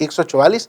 144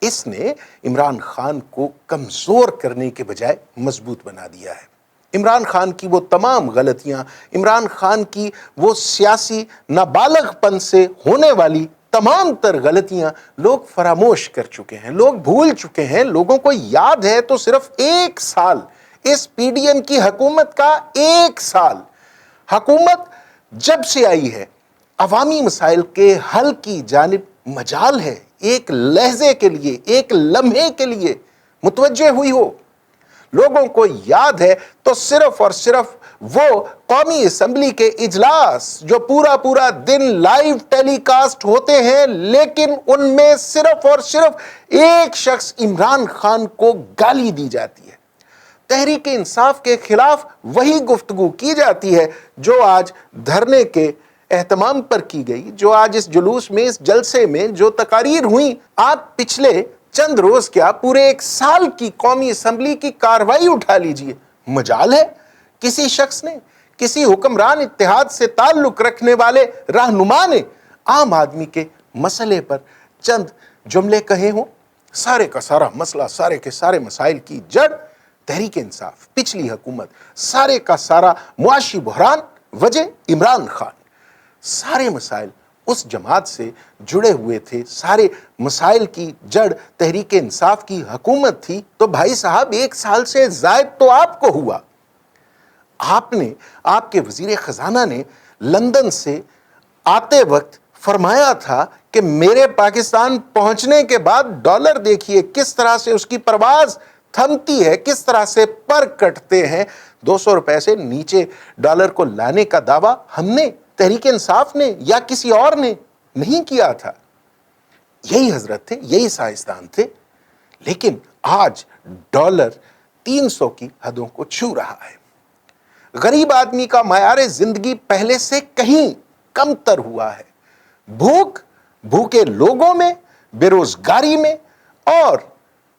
اس نے عمران خان کو کمزور کرنے کے بجائے مضبوط بنا دیا ہے۔ عمران خان کی وہ تمام غلطیاں، عمران خان کی وہ سیاسی نابالغ پن سے ہونے والی تمام تر غلطیاں لوگ فراموش کر چکے ہیں، لوگ بھول چکے ہیں۔ لوگوں کو یاد ہے تو صرف 1 سال، اس پی ڈی ایم کی حکومت کا 1 سال۔ حکومت جب سے آئی ہے عوامی مسائل کے حل کی جانب مجال ہے، ایک لحظے کے لیے، ایک لمحے کے لیے متوجہ ہوئی ہو۔ لوگوں کو یاد ہے تو صرف اور صرف وہ قومی اسمبلی کے اجلاس جو پورا دن لائیو ٹیلی کاسٹ ہوتے ہیں، لیکن ان میں صرف اور صرف ایک شخص عمران خان کو گالی دی جاتی ہے۔ تحریک انصاف کے خلاف وہی گفتگو کی جاتی ہے جو آج دھرنے کے اہتمام پر کی گئی، جو آج اس جلوس میں، اس جلسے میں جو تقاریر ہوئیں۔ آپ پچھلے چند روز کیا پورے 1 سال کی قومی اسمبلی کی کارروائی اٹھا لیجئے، مجال ہے کسی شخص نے، کسی حکمران اتحاد سے تعلق رکھنے والے رہنما نے عام آدمی کے مسئلے پر چند جملے کہے ہوں؟ سارے کا سارا مسئلہ، سارے کے سارے مسائل کی جڑ تحریک انصاف، پچھلی حکومت، سارے کا سارا معاشی بحران وجہ عمران خان۔ سارے مسائل اس جماعت سے جڑے ہوئے تھے، سارے مسائل کی جڑ تحریک انصاف کی حکومت تھی۔ تو بھائی صاحب 1 سال سے زائد تو آپ کو ہوا۔ آپ کے وزیر خزانہ نے لندن سے آتے وقت فرمایا تھا کہ میرے پاکستان پہنچنے کے بعد ڈالر دیکھیے کس طرح سے اس کی پرواز تھمتی ہے، کس طرح سے پر کٹتے ہیں۔ 200 روپے سے نیچے ڈالر کو لانے کا دعویٰ ہم نے، تحریک انصاف نے یا کسی اور نے نہیں کیا تھا۔ یہی حضرت تھے، یہی سائنسدان تھے۔ لیکن آج ڈالر 300 کی حدوں کو چھو رہا ہے۔ غریب آدمی کا معیار زندگی پہلے سے کہیں کم تر ہوا ہے۔ بھوکے لوگوں میں، بے روزگاری میں اور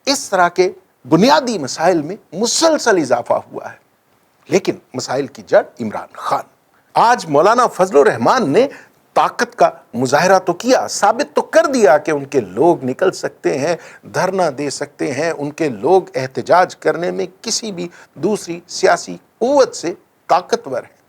اس طرح کے بنیادی مسائل میں مسلسل اضافہ ہوا ہے۔ لیکن مسائل کی جڑ عمران خان۔ آج مولانا فضل الرحمان نے طاقت کا مظاہرہ تو کیا، ثابت تو کر دیا کہ ان کے لوگ نکل سکتے ہیں، دھرنا دے سکتے ہیں، ان کے لوگ احتجاج کرنے میں کسی بھی دوسری سیاسی قوت سے طاقتور ہیں۔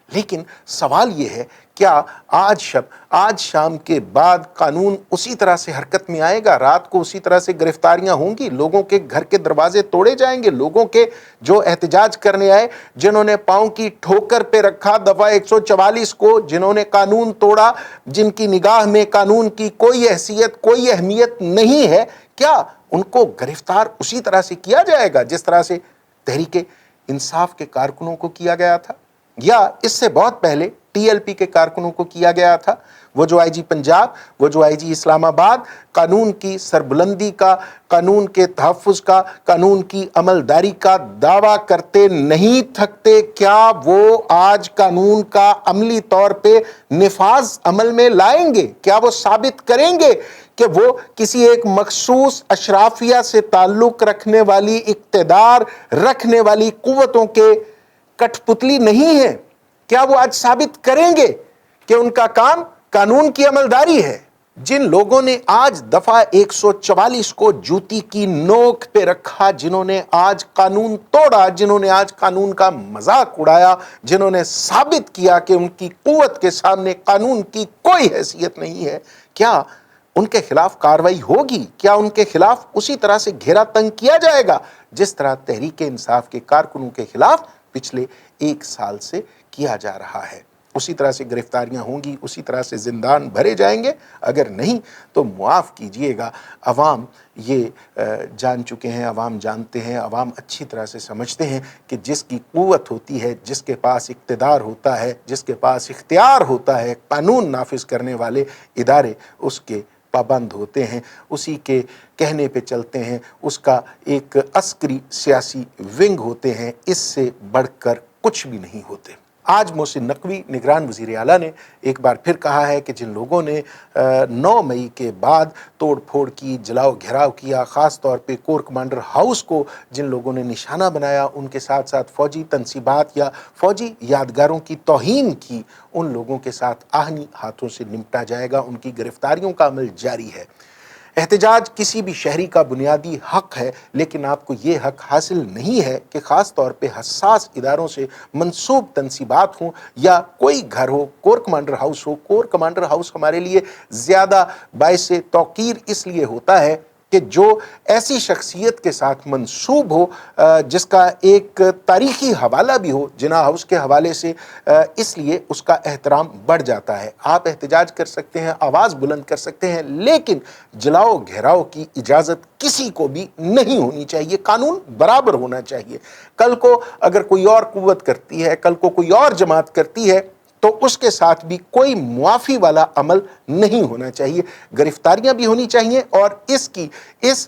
لیکن سوال یہ ہے، کیا آج شام کے بعد قانون اسی طرح سے حرکت میں آئے گا؟ رات کو اسی طرح سے گرفتاریاں ہوں گی، لوگوں کے گھر کے دروازے توڑے جائیں گے، لوگوں کے جو احتجاج کرنے آئے، جنہوں نے پاؤں کی ٹھوکر پہ رکھا دفعہ 144 کو، جنہوں نے قانون توڑا، جن کی نگاہ میں قانون کی کوئی حیثیت، کوئی اہمیت نہیں ہے، کیا ان کو گرفتار اسی طرح سے کیا جائے گا جس طرح سے تحریک انصاف کے کارکنوں کو کیا گیا تھا، یا اس سے بہت پہلے ٹی ایل پی کے کارکنوں کو کیا گیا تھا؟ وہ جو آئی جی پنجاب، وہ جو آئی جی اسلام آباد قانون کی سربلندی کا، قانون کے تحفظ کا، قانون کی عملداری کا دعویٰ کرتے نہیں تھکتے، کیا وہ آج قانون کا عملی طور پہ نفاذ عمل میں لائیں گے؟ کیا وہ ثابت کریں گے کہ وہ کسی ایک مخصوص اشرافیہ سے تعلق رکھنے والی، اقتدار رکھنے والی قوتوں کے کٹھ پتلی نہیں ہے؟ کیا وہ آج ثابت کریں گے کہ ان کا کام قانون کی عملداری ہے؟ جن لوگوں نے آج دفعہ 144 کو جوتی کی نوک پہ رکھا، جنہوں نے آج قانون توڑا، جنہوں نے آج قانون کا مذاق اڑایا، جنہوں نے ثابت کیا کہ ان کی قوت کے سامنے قانون کی کوئی حیثیت نہیں ہے، کیا ان کے خلاف کارروائی ہوگی؟ کیا ان کے خلاف اسی طرح سے گھیرا تنگ کیا جائے گا جس طرح تحریک انصاف کے کارکنوں کے خلاف پچھلے 1 سال سے کیا جا رہا ہے؟ اسی طرح سے گرفتاریاں ہوں گی، اسی طرح سے زندان بھرے جائیں گے؟ اگر نہیں تو معاف کیجئے گا، عوام یہ جان چکے ہیں، عوام جانتے ہیں، عوام اچھی طرح سے سمجھتے ہیں کہ جس کی قوت ہوتی ہے، جس کے پاس اقتدار ہوتا ہے، جس کے پاس اختیار ہوتا ہے، قانون نافذ کرنے والے ادارے اس کے پابند ہوتے ہیں، اسی کے کہنے پہ چلتے ہیں، اس کا ایک عسکری سیاسی ونگ ہوتے ہیں، اس سے بڑھ کر کچھ بھی نہیں ہوتے۔ آج محسن نقوی نگران وزیر اعلیٰ نے ایک بار پھر کہا ہے کہ جن لوگوں نے 9 مئی کے بعد توڑ پھوڑ کی، جلاؤ گھیراؤ کیا، خاص طور پہ کور کمانڈر ہاؤس کو جن لوگوں نے نشانہ بنایا، ان کے ساتھ ساتھ فوجی تنصیبات یا فوجی یادگاروں کی توہین کی، ان لوگوں کے ساتھ آہنی ہاتھوں سے نمٹا جائے گا، ان کی گرفتاریوں کا عمل جاری ہے۔ احتجاج کسی بھی شہری کا بنیادی حق ہے، لیکن آپ کو یہ حق حاصل نہیں ہے کہ خاص طور پہ حساس اداروں سے منسوب تنصیبات ہوں یا کوئی گھر ہو، کور کمانڈر ہاؤس ہو۔ کور کمانڈر ہاؤس ہمارے لیے زیادہ باعث توقیر اس لیے ہوتا ہے کہ جو ایسی شخصیت کے ساتھ منسوب ہو جس کا ایک تاریخی حوالہ بھی ہو جناح ہاؤس کے حوالے سے، اس لیے اس کا احترام بڑھ جاتا ہے۔ آپ احتجاج کر سکتے ہیں، آواز بلند کر سکتے ہیں، لیکن جلاؤ گھیراؤ کی اجازت کسی کو بھی نہیں ہونی چاہیے۔ قانون برابر ہونا چاہیے۔ کل کو اگر کوئی اور قوت کرتی ہے، کل کو کوئی اور جماعت کرتی ہے، تو اس کے ساتھ بھی کوئی معافی والا عمل نہیں ہونا چاہیے۔ گرفتاریاں بھی ہونی چاہیے، اور اس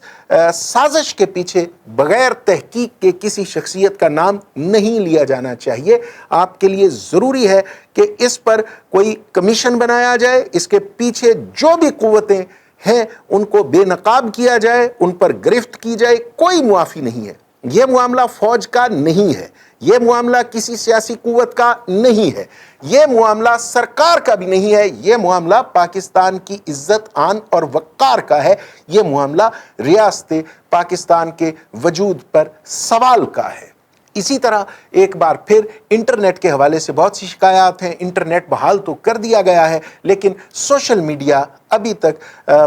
سازش کے پیچھے بغیر تحقیق کے کسی شخصیت کا نام نہیں لیا جانا چاہیے۔ آپ کے لیے ضروری ہے کہ اس پر کوئی کمیشن بنایا جائے، اس کے پیچھے جو بھی قوتیں ہیں ان کو بے نقاب کیا جائے، ان پر گرفت کی جائے۔ کوئی معافی نہیں ہے۔ یہ معاملہ فوج کا نہیں ہے، یہ معاملہ کسی سیاسی قوت کا نہیں ہے، یہ معاملہ سرکار کا بھی نہیں ہے، یہ معاملہ پاکستان کی عزت آن اور وقار کا ہے، یہ معاملہ ریاست پاکستان کے وجود پر سوال کا ہے۔ اسی طرح ایک بار پھر انٹرنیٹ کے حوالے سے بہت سی شکایات ہیں۔ انٹرنیٹ بحال تو کر دیا گیا ہے، لیکن سوشل میڈیا ابھی تک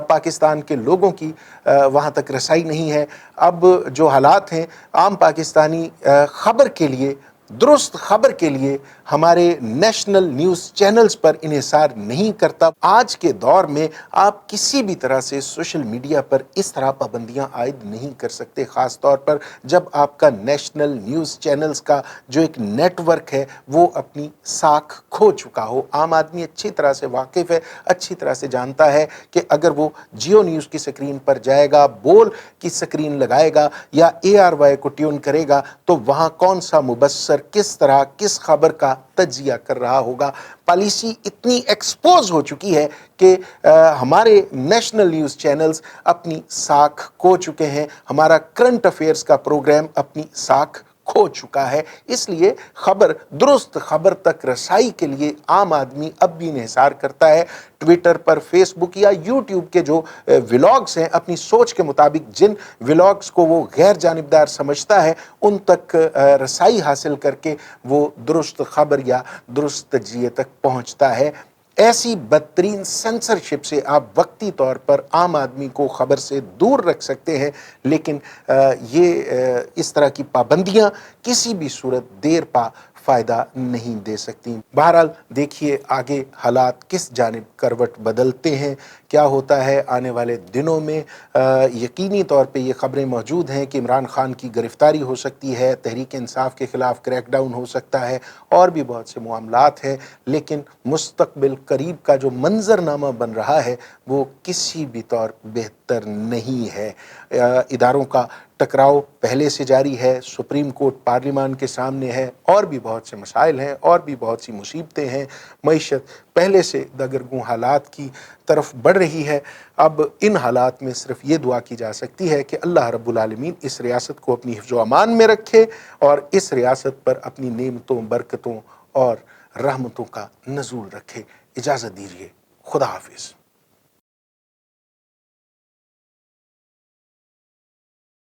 پاکستان کے لوگوں کی وہاں تک رسائی نہیں ہے۔ اب جو حالات ہیں، عام پاکستانی خبر کے لیے، درست خبر کے لیے ہمارے نیشنل نیوز چینلز پر انحصار نہیں کرتا۔ آج کے دور میں آپ کسی بھی طرح سے سوشل میڈیا پر اس طرح پابندیاں عائد نہیں کر سکتے، خاص طور پر جب آپ کا نیشنل نیوز چینلز کا جو ایک نیٹ ورک ہے وہ اپنی ساکھ کھو چکا ہو۔ عام آدمی اچھی طرح سے واقف ہے، اچھی طرح سے جانتا ہے کہ اگر وہ جیو نیوز کی سکرین پر جائے گا، بول کی سکرین لگائے گا یا ARY کو ٹیون کرے گا، تو وہاں کون سا مبصر کس طرح کس خبر کا تجزیہ کر رہا ہوگا۔ پالیسی اتنی ایکسپوز ہو چکی ہے کہ ہمارے نیشنل نیوز چینلز اپنی ساکھ کھو چکے ہیں، ہمارا کرنٹ افیئرز کا پروگرام اپنی ساکھ کھو چکا ہے۔ اس لیے درست خبر تک رسائی کے لیے عام آدمی اب بھی انحصار کرتا ہے۔ ٹویٹر پر، فیس بک یا یوٹیوب کے جو ولاگز ہیں، اپنی سوچ کے مطابق جن ولاگز کو وہ غیر جانبدار سمجھتا ہے ان تک رسائی حاصل کر کے وہ درست خبر یا درست تجزیے تک پہنچتا ہے۔ ایسی بدترین سینسرشپ سے آپ وقتی طور پر عام آدمی کو خبر سے دور رکھ سکتے ہیں، لیکن یہ اس طرح کی پابندیاں کسی بھی صورت دیر پا فائدہ نہیں دے سکتی۔ بہرحال دیکھیے آگے حالات کس جانب کروٹ بدلتے ہیں، کیا ہوتا ہے آنے والے دنوں میں۔ یقینی طور پہ یہ خبریں موجود ہیں کہ عمران خان کی گرفتاری ہو سکتی ہے، تحریک انصاف کے خلاف کریک ڈاؤن ہو سکتا ہے، اور بھی بہت سے معاملات ہیں، لیکن مستقبل قریب کا جو منظرنامہ بن رہا ہے وہ کسی بھی طور بہتر نہیں ہے۔ اداروں کا ٹکراؤ پہلے سے جاری ہے، سپریم کورٹ پارلیمان کے سامنے ہے، اور بھی بہت سے مسائل ہیں، اور بھی بہت سی مصیبتیں ہیں۔ معیشت پہلے سے دگرگوں حالات کی طرف بڑھ رہی ہے۔ اب ان حالات میں صرف یہ دعا کی جا سکتی ہے کہ اللہ رب العالمین اس ریاست کو اپنی حفظ و امان میں رکھے اور اس ریاست پر اپنی نعمتوں، برکتوں اور رحمتوں کا نزول رکھے۔ اجازت دیجیے، خدا حافظ۔